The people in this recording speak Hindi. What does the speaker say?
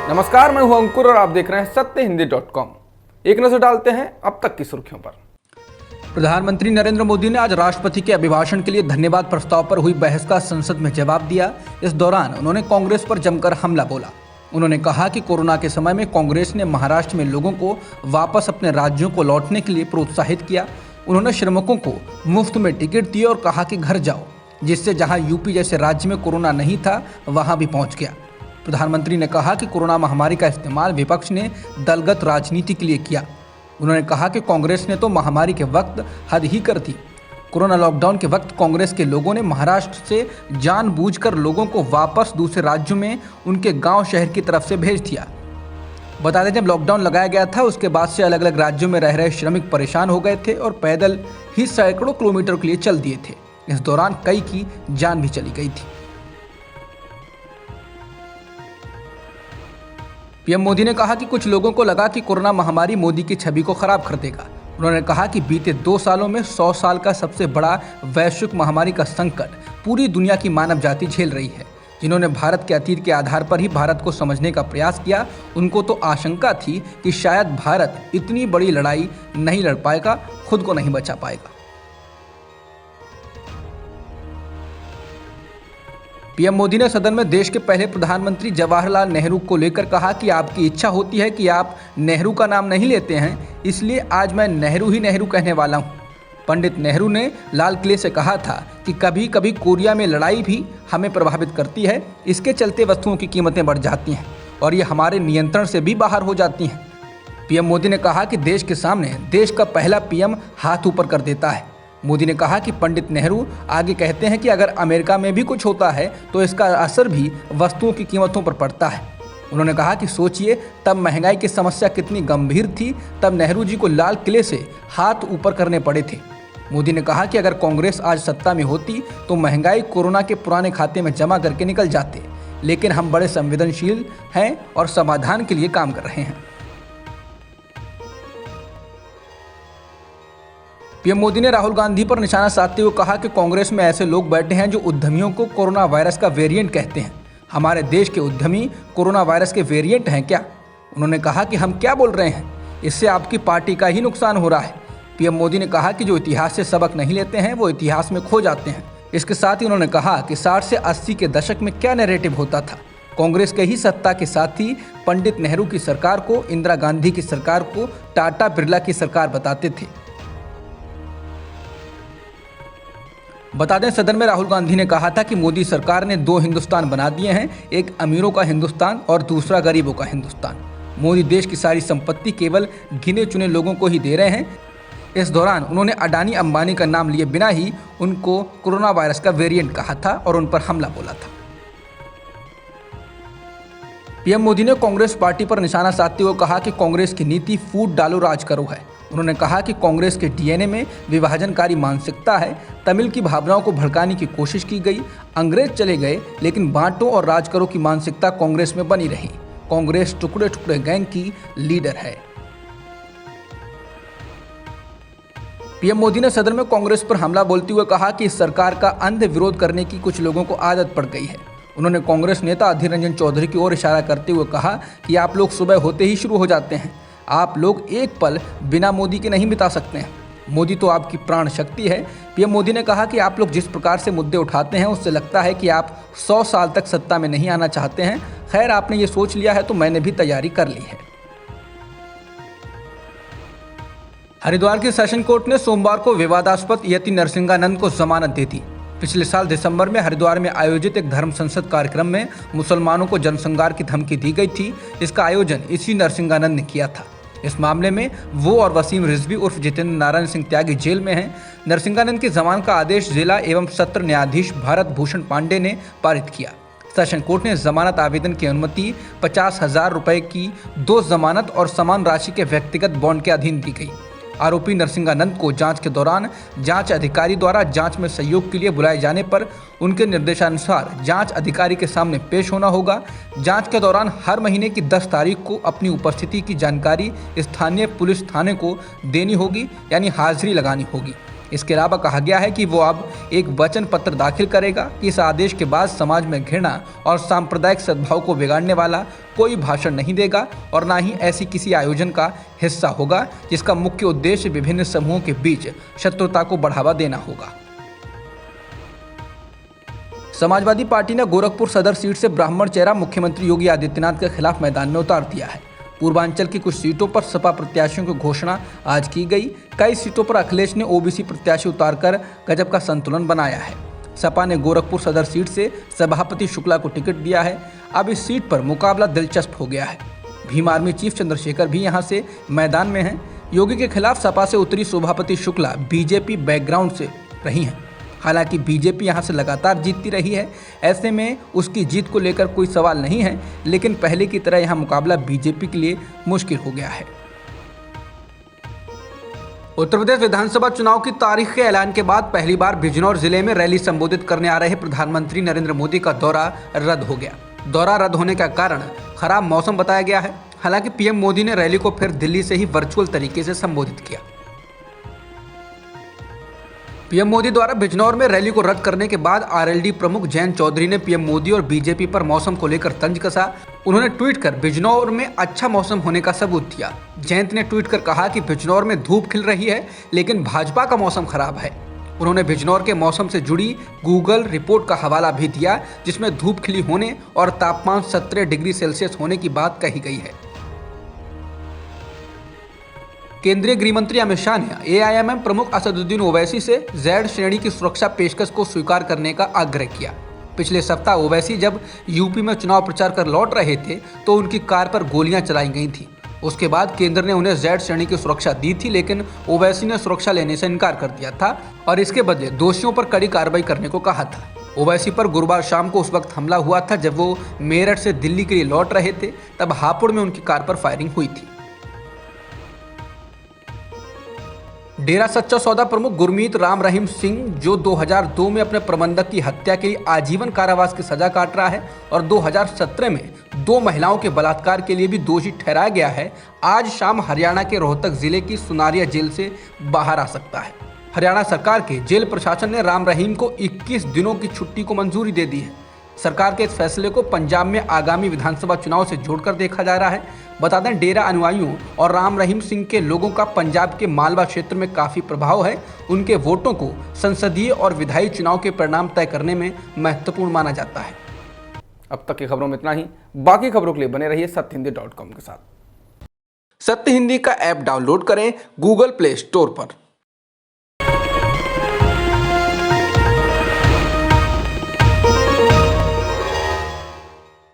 नमस्कार, मैं हूं अंकुर और आप देख रहे हैं सत्यहिंदी.com। एक नजर डालते हैं अब तक की सुर्खियों पर। प्रधानमंत्री नरेंद्र मोदी ने आज राष्ट्रपति के अभिभाषण के लिए धन्यवाद प्रस्ताव पर हुई बहस का संसद में जवाब दिया। इस दौरान उन्होंने कांग्रेस पर जमकर हमला बोला। उन्होंने कहा कि कोरोना के समय में कांग्रेस ने महाराष्ट्र में लोगों को वापस अपने राज्यों को लौटने के लिए प्रोत्साहित किया। उन्होंने श्रमिकों को मुफ्त में टिकट दिए और कहा कि घर जाओ, जिससे जहां यूपी जैसे राज्य में कोरोना नहीं था वहां भी पहुंच गया। प्रधानमंत्री ने कहा कि कोरोना महामारी का इस्तेमाल विपक्ष ने दलगत राजनीति के लिए किया। उन्होंने कहा कि कांग्रेस ने तो महामारी के वक्त हद ही कर दी। कोरोना लॉकडाउन के वक्त कांग्रेस के लोगों ने महाराष्ट्र से जानबूझकर लोगों को वापस दूसरे राज्यों में उनके गांव शहर की तरफ से भेज दिया। बता दें, जब लॉकडाउन लगाया गया था उसके बाद से अलग अलग राज्यों में रह रहे श्रमिक परेशान हो गए थे और पैदल ही सैकड़ों किलोमीटर के लिए चल दिए थे। इस दौरान कई की जान भी चली गई थी। पीएम मोदी ने कहा कि कुछ लोगों को लगा कि कोरोना महामारी मोदी की छवि को खराब कर देगा। उन्होंने कहा कि बीते 2 सालों में 100 साल का सबसे बड़ा वैश्विक महामारी का संकट पूरी दुनिया की मानव जाति झेल रही है। जिन्होंने भारत के अतीत के आधार पर ही भारत को समझने का प्रयास किया, उनको तो आशंका थी कि शायद भारत इतनी बड़ी लड़ाई नहीं लड़ पाएगा, खुद को नहीं बचा पाएगा। पीएम मोदी ने सदन में देश के पहले प्रधानमंत्री जवाहरलाल नेहरू को लेकर कहा कि आपकी इच्छा होती है कि आप नेहरू का नाम नहीं लेते हैं, इसलिए आज मैं नेहरू ही नेहरू कहने वाला हूं। पंडित नेहरू ने लाल किले से कहा था कि कभी कभी कोरिया में लड़ाई भी हमें प्रभावित करती है। इसके चलते वस्तुओं की कीमतें बढ़ जाती हैं और ये हमारे नियंत्रण से भी बाहर हो जाती हैं। पीएम मोदी ने कहा कि देश के सामने देश का पहला पीएम हाथ ऊपर कर देता है। मोदी ने कहा कि पंडित नेहरू आगे कहते हैं कि अगर अमेरिका में भी कुछ होता है तो इसका असर भी वस्तुओं की कीमतों पर पड़ता है। उन्होंने कहा कि सोचिए, तब महंगाई की समस्या कितनी गंभीर थी, तब नेहरू जी को लाल किले से हाथ ऊपर करने पड़े थे। मोदी ने कहा कि अगर कांग्रेस आज सत्ता में होती तो महंगाई कोरोना के पुराने खाते में जमा करके निकल जाते, लेकिन हम बड़े संवेदनशील हैं और समाधान के लिए काम कर रहे हैं। पीएम मोदी ने राहुल गांधी पर निशाना साधते हुए कहा कि कांग्रेस में ऐसे लोग बैठे हैं जो उद्यमियों को कोरोना वायरस का वेरिएंट कहते हैं। हमारे देश के उद्यमी कोरोना वायरस के वेरिएंट हैं क्या? उन्होंने कहा कि हम क्या बोल रहे हैं, इससे आपकी पार्टी का ही नुकसान हो रहा है। पीएम मोदी ने कहा कि जो इतिहास से सबक नहीं लेते हैं वो इतिहास में खो जाते हैं। इसके साथ ही उन्होंने कहा कि 60 से 80 के दशक में क्या नैरेटिव होता था। कांग्रेस के ही सत्ता के साथ ही पंडित नेहरू की सरकार को, इंदिरा गांधी की सरकार को टाटा बिरला की सरकार बताते थे। बता दें, सदन में राहुल गांधी ने कहा था कि मोदी सरकार ने 2 हिंदुस्तान बना दिए हैं, एक अमीरों का हिंदुस्तान और दूसरा गरीबों का हिंदुस्तान। मोदी देश की सारी संपत्ति केवल गिने चुने लोगों को ही दे रहे हैं। इस दौरान उन्होंने अडानी अंबानी का नाम लिए बिना ही उनको कोरोना वायरस का वेरिएंट कहा था और उन पर हमला बोला था। पीएम मोदी ने कांग्रेस पार्टी पर निशाना साधते हुए कहा कि कांग्रेस की नीति फूट डालो राज करो है। उन्होंने कहा कि कांग्रेस के डीएनए में विभाजनकारी मानसिकता है। तमिल की भावनाओं को भड़काने की कोशिश की गई, अंग्रेज चले गए, लेकिन बांटो और राज करो की मानसिकता कांग्रेस में बनी रही। कांग्रेस टुकड़े टुकड़े गैंग की लीडर है। पीएम मोदी ने सदन में कांग्रेस पर हमला बोलते हुए कहा कि इस सरकार का अंध विरोध करने की कुछ लोगों को आदत पड़ गई है। उन्होंने कांग्रेस नेता अधीर रंजन चौधरी की ओर इशारा करते हुए कहा कि आप लोग सुबह होते ही शुरू हो जाते हैं। आप लोग एक पल बिना मोदी के नहीं बिता सकते हैं। मोदी तो आपकी प्राण शक्ति है। पीएम मोदी ने कहा कि आप लोग जिस प्रकार से मुद्दे उठाते हैं उससे लगता है कि आप 100 साल तक सत्ता में नहीं आना चाहते हैं। खैर, आपने ये सोच लिया है तो मैंने भी तैयारी कर ली है। हरिद्वार की सेशन कोर्ट ने सोमवार को विवादास्पद यति नरसिंहानंद को जमानत दे दी। पिछले साल दिसंबर में हरिद्वार में आयोजित एक धर्म संसद कार्यक्रम में मुसलमानों को जनसंहार की धमकी दी गई थी। इसका आयोजन इसी नरसिंहानंद ने किया था। इस मामले में वो और वसीम रिजवी उर्फ जितेंद्र नारायण सिंह त्यागी जेल में हैं। नरसिंहानंद की जमानत का आदेश जिला एवं सत्र न्यायाधीश भारत भूषण पांडे ने पारित किया। सेशन कोर्ट ने जमानत आवेदन की अनुमति 50,000 रुपए की 2 जमानत और समान राशि के व्यक्तिगत बॉन्ड के अधीन दी गई। आरोपी नरसिंहानंद को जांच के दौरान जांच अधिकारी द्वारा जांच में सहयोग के लिए बुलाए जाने पर उनके निर्देशानुसार जांच अधिकारी के सामने पेश होना होगा। जांच के दौरान हर महीने की 10 तारीख को अपनी उपस्थिति की जानकारी स्थानीय पुलिस थाने को देनी होगी, यानी हाजिरी लगानी होगी। इसके अलावा कहा गया है कि वो अब एक वचन पत्र दाखिल करेगा कि इस आदेश के बाद समाज में घृणा और सांप्रदायिक सद्भाव को बिगाड़ने वाला कोई भाषण नहीं देगा और ना ही ऐसी किसी आयोजन का हिस्सा होगा जिसका मुख्य उद्देश्य विभिन्न समूहों के बीच शत्रुता को बढ़ावा देना होगा। समाजवादी पार्टी ने गोरखपुर सदर सीट से ब्राह्मण चेहरा मुख्यमंत्री योगी आदित्यनाथ के खिलाफ मैदान में उतार दिया है। पूर्वांचल की कुछ सीटों पर सपा प्रत्याशियों की घोषणा आज की गई। कई सीटों पर अखिलेश ने ओबीसी प्रत्याशी उतारकर गजब का संतुलन बनाया है। सपा ने गोरखपुर सदर सीट से सभापति शुक्ला को टिकट दिया है। अब इस सीट पर मुकाबला दिलचस्प हो गया है। भीम आर्मी चीफ चंद्रशेखर भी यहां से मैदान में हैं। योगी के खिलाफ सपा से उतरी सभापति शुक्ला बीजेपी बैकग्राउंड से रही हैं। हालांकि बीजेपी यहां से लगातार जीतती रही है, ऐसे में उसकी जीत को लेकर कोई सवाल नहीं है, लेकिन पहले की तरह यहां मुकाबला बीजेपी के लिए मुश्किल हो गया है। उत्तर प्रदेश विधानसभा चुनाव की तारीख के ऐलान के बाद पहली बार बिजनौर जिले में रैली संबोधित करने आ रहे प्रधानमंत्री नरेंद्र मोदी का दौरा रद्द हो गया। दौरा रद्द होने का कारण खराब मौसम बताया गया है। हालांकि पीएम मोदी ने रैली को फिर दिल्ली से ही वर्चुअल तरीके से संबोधित किया। पीएम मोदी द्वारा बिजनौर में रैली को रद्द करने के बाद आरएलडी प्रमुख जयंत चौधरी ने पीएम मोदी और बीजेपी पर मौसम को लेकर तंज कसा। उन्होंने ट्वीट कर बिजनौर में अच्छा मौसम होने का सबूत दिया। जयंत ने ट्वीट कर कहा कि बिजनौर में धूप खिल रही है, लेकिन भाजपा का मौसम खराब है। उन्होंने बिजनौर के मौसम से जुड़ी गूगल रिपोर्ट का हवाला भी दिया, जिसमें धूप खिली होने और तापमान 17 डिग्री सेल्सियस होने की बात कही गई है। केंद्रीय गृह मंत्री अमित शाह ने एआईएमएम प्रमुख असदुद्दीन ओवैसी से जेड श्रेणी की सुरक्षा पेशकश को स्वीकार करने का आग्रह किया। पिछले सप्ताह ओवैसी जब यूपी में चुनाव प्रचार कर लौट रहे थे तो उनकी कार पर गोलियां चलाई गई थी। उसके बाद केंद्र ने उन्हें जेड श्रेणी की सुरक्षा दी थी, लेकिन ओवैसी ने सुरक्षा लेने से इनकार कर दिया था और इसके बदले दोषियों पर कड़ी कार्रवाई करने को कहा था। ओवैसी पर गुरुवार शाम को उस वक्त हमला हुआ था जब वो मेरठ से दिल्ली के लिए लौट रहे थे। तब हापुड़ में उनकी कार पर फायरिंग हुई थी। डेरा सच्चा सौदा प्रमुख गुरमीत राम रहीम सिंह, जो 2002 में अपने प्रबंधक की हत्या के लिए आजीवन कारावास की सजा काट रहा है और 2017 में 2 महिलाओं के बलात्कार के लिए भी दोषी ठहराया गया है, आज शाम हरियाणा के रोहतक जिले की सुनारिया जेल से बाहर आ सकता है। हरियाणा सरकार के जेल प्रशासन ने राम रहीम को 21 दिनों की छुट्टी को मंजूरी दे दी है। सरकार के इस फैसले को पंजाब में आगामी विधानसभा चुनाव से जोड़कर देखा जा रहा है। बता दें, डेरा अनुयायियों और राम रहीम सिंह के लोगों का पंजाब के मालवा क्षेत्र में काफ़ी प्रभाव है। उनके वोटों को संसदीय और विधायी चुनाव के परिणाम तय करने में महत्वपूर्ण माना जाता है। अब तक की खबरों में इतना ही। बाकी खबरों के लिए बने रहिए सत्यहिंदी.com के साथ। सत्य हिंदी का ऐप डाउनलोड करें गूगल प्ले स्टोर पर।